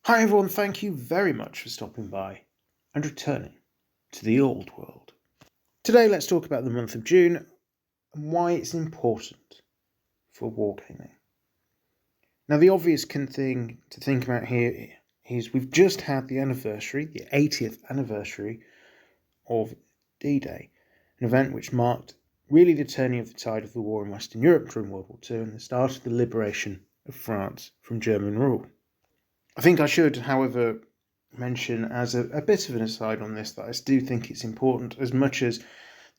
Hi everyone, thank you very much for stopping by and returning to the old world. Today let's talk about the month of June and why it's important for wargaming. Now the obvious thing to think about here is we've just had the 80th anniversary of D Day, an event which marked really the turning of the tide of the war in Western Europe during World War II and the start of the liberation of France from German rule. I think I should, however, mention as a bit of an aside on this that I do think it's important, as much as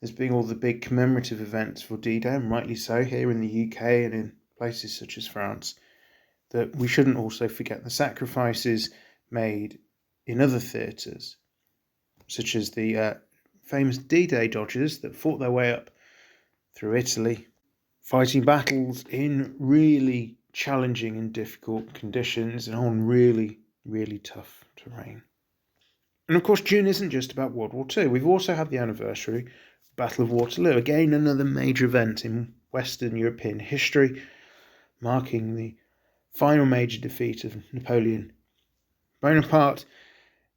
there's been all the big commemorative events for D-Day, and rightly so, here in the UK and in places such as France, that we shouldn't also forget the sacrifices made in other theatres, such as the famous D-Day Dodgers that fought their way up through Italy, fighting battles in really challenging and difficult conditions and on really, really tough terrain. And of course, June isn't just about World War II. We've also had the anniversary of the Battle of Waterloo, again another major event in Western European history, marking the final major defeat of Napoleon Bonaparte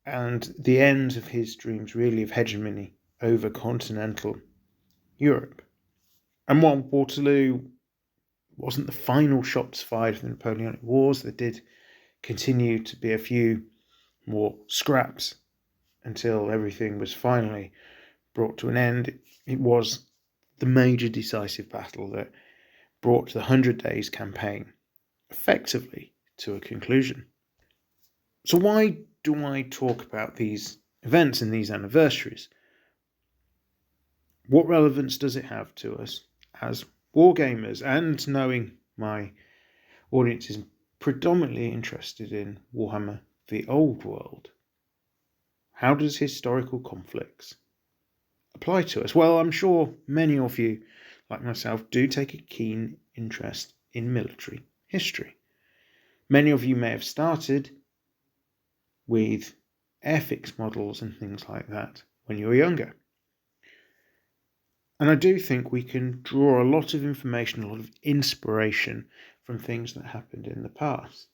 and the end of his dreams, really, of hegemony over continental Europe. And while Waterloo wasn't the final shots fired of the Napoleonic Wars, there did continue to be a few more scraps until everything was finally brought to an end. It was the major decisive battle that brought the 100 Days campaign effectively to a conclusion. So why do I talk about these events and these anniversaries? What relevance does it have to us as wargamers, and knowing my audience is predominantly interested in Warhammer the Old World? How does historical conflicts apply to us? Well, I'm sure many of you, like myself, do take a keen interest in military history. Many of you may have started with airfix models and things like that when you were younger. And I do think we can draw a lot of information, a lot of inspiration from things that happened in the past.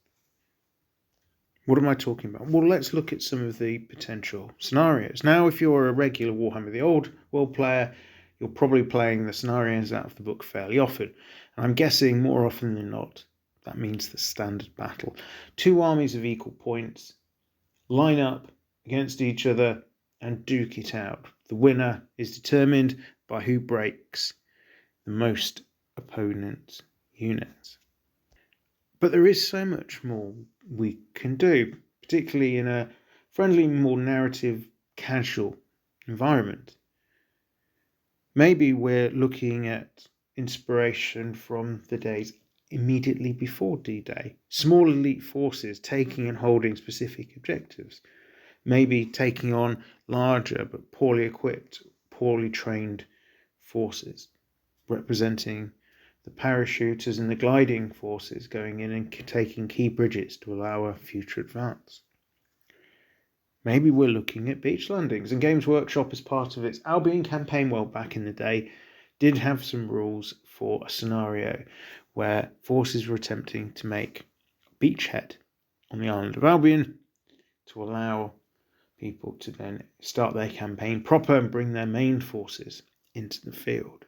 What am I talking about? Well, let's look at some of the potential scenarios. Now, if you're a regular Warhammer the Old World player, you're probably playing the scenarios out of the book fairly often. And I'm guessing more often than not, that means the standard battle. Two armies of equal points line up against each other and duke it out. The winner is determined by who breaks the most opponent's units. But there is so much more we can do, particularly in a friendly, more narrative, casual environment. Maybe we're looking at inspiration from the days immediately before D-Day. Small elite forces taking and holding specific objectives. Maybe taking on larger but poorly equipped, poorly trained forces, representing the parachuters and the gliding forces going in and taking key bridges to allow a future advance. Maybe we're looking at beach landings, and Games Workshop, as part of its Albion campaign well back in the day, did have some rules for a scenario where forces were attempting to make a beachhead on the island of Albion to allow people to then start their campaign proper and bring their main forces into the field.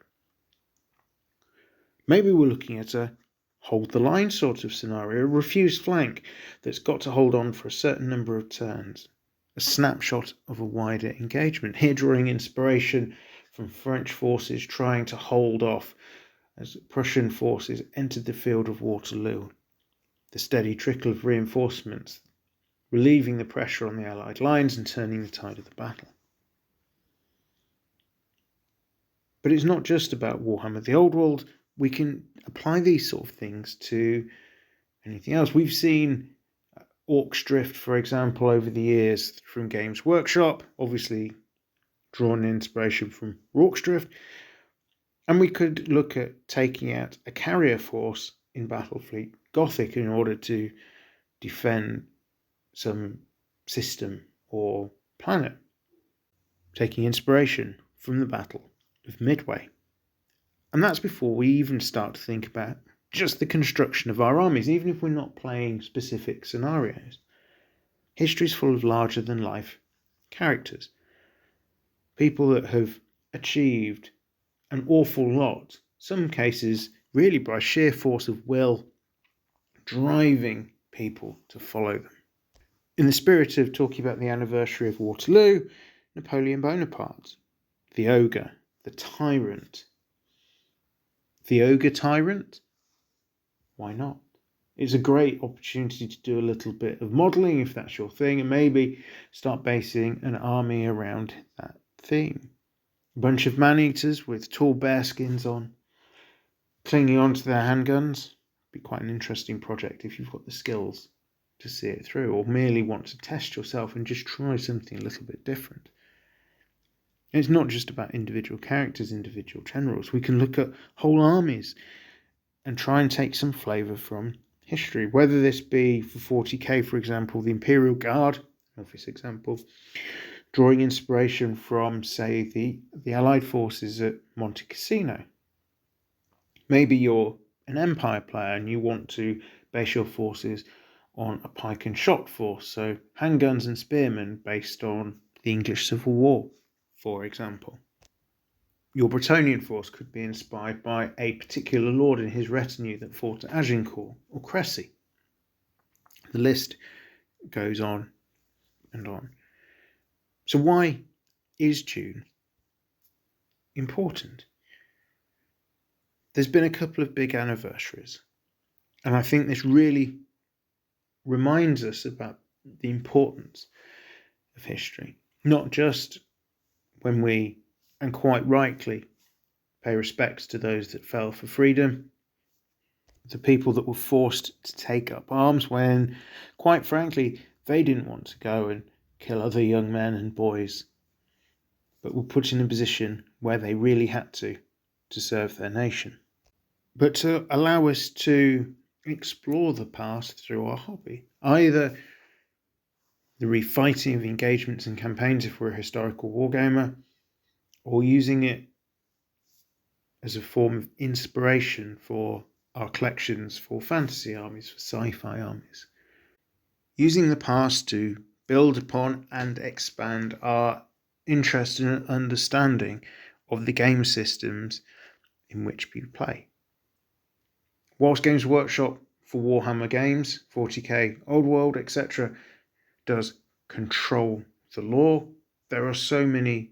Maybe we're looking at a hold the line sort of scenario, a refused flank that's got to hold on for a certain number of turns, a snapshot of a wider engagement. Here drawing inspiration from French forces trying to hold off as Prussian forces entered the field of Waterloo. The steady trickle of reinforcements, relieving the pressure on the Allied lines and turning the tide of the battle. But it's not just about Warhammer the Old World. We can apply these sort of things to anything else. We've seen Orcs Drift, for example, over the years from Games Workshop, obviously drawn inspiration from Orcs Drift. And we could look at taking out a carrier force in Battlefleet Gothic in order to defend some system or planet, taking inspiration from the Battle of Midway. And that's before we even start to think about just the construction of our armies, even if we're not playing specific scenarios. History is full of larger-than-life characters. People that have achieved an awful lot, some cases really by sheer force of will, driving people to follow them. In the spirit of talking about the anniversary of Waterloo, Napoleon Bonaparte, the ogre, the tyrant. The ogre tyrant? Why not? It's a great opportunity to do a little bit of modelling if that's your thing, and maybe start basing an army around that theme. A bunch of man-eaters with tall bearskins on, clinging onto their handguns. Be quite an interesting project if you've got the skills to see it through, or merely want to test yourself and just try something a little bit different. And it's not just about individual characters, individual generals. We can look at whole armies and try and take some flavour from history, whether this be for 40k, for example, the Imperial Guard, obvious example, drawing inspiration from, say, the Allied forces at Monte Cassino. Maybe you're an Empire player and you want to base your forces on a pike and shot force, so handguns and spearmen based on the English Civil War, for example. Your Bretonnian force could be inspired by a particular lord and his retinue that fought at Agincourt or Crécy. The list goes on and on. So why is June important? There's been a couple of big anniversaries, and I think this really reminds us about the importance of history, not just when we, and quite rightly, pay respects to those that fell for freedom, the people that were forced to take up arms when, quite frankly, they didn't want to go and kill other young men and boys, but were put in a position where they really had to serve their nation. But to allow us to explore the past through our hobby, either the refighting of engagements and campaigns if we're a historical wargamer, or using it as a form of inspiration for our collections for fantasy armies, for sci-fi armies. Using the past to build upon and expand our interest and understanding of the game systems in which we play. Whilst Games Workshop for Warhammer games, 40k, Old World, etc. does control the lore, there are so many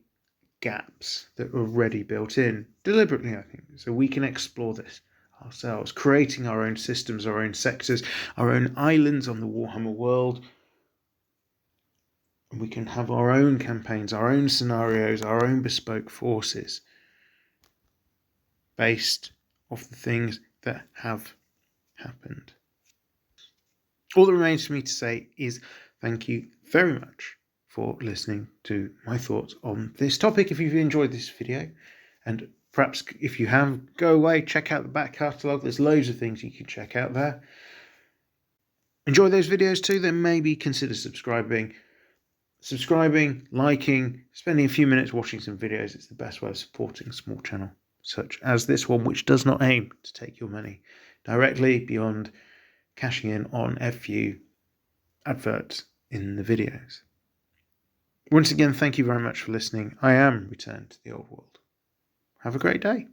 gaps that are already built in, deliberately I think, so we can explore this ourselves, creating our own systems, our own sectors, our own islands on the Warhammer world. And we can have our own campaigns, our own scenarios, our own bespoke forces based off the things that have happened. All that remains for me to say is thank you very much for listening to my thoughts on this topic. If you've enjoyed this video, and perhaps if you have, go away, check out the back catalogue. There's loads of things you can check out there. Enjoy those videos too, then maybe consider subscribing, liking, spending a few minutes watching some videos. It's the best way of supporting a small channel such as this one, which does not aim to take your money directly beyond cashing in on a few adverts in the videos. Once again, thank you very much for listening. I am returned to the old world. Have a great day.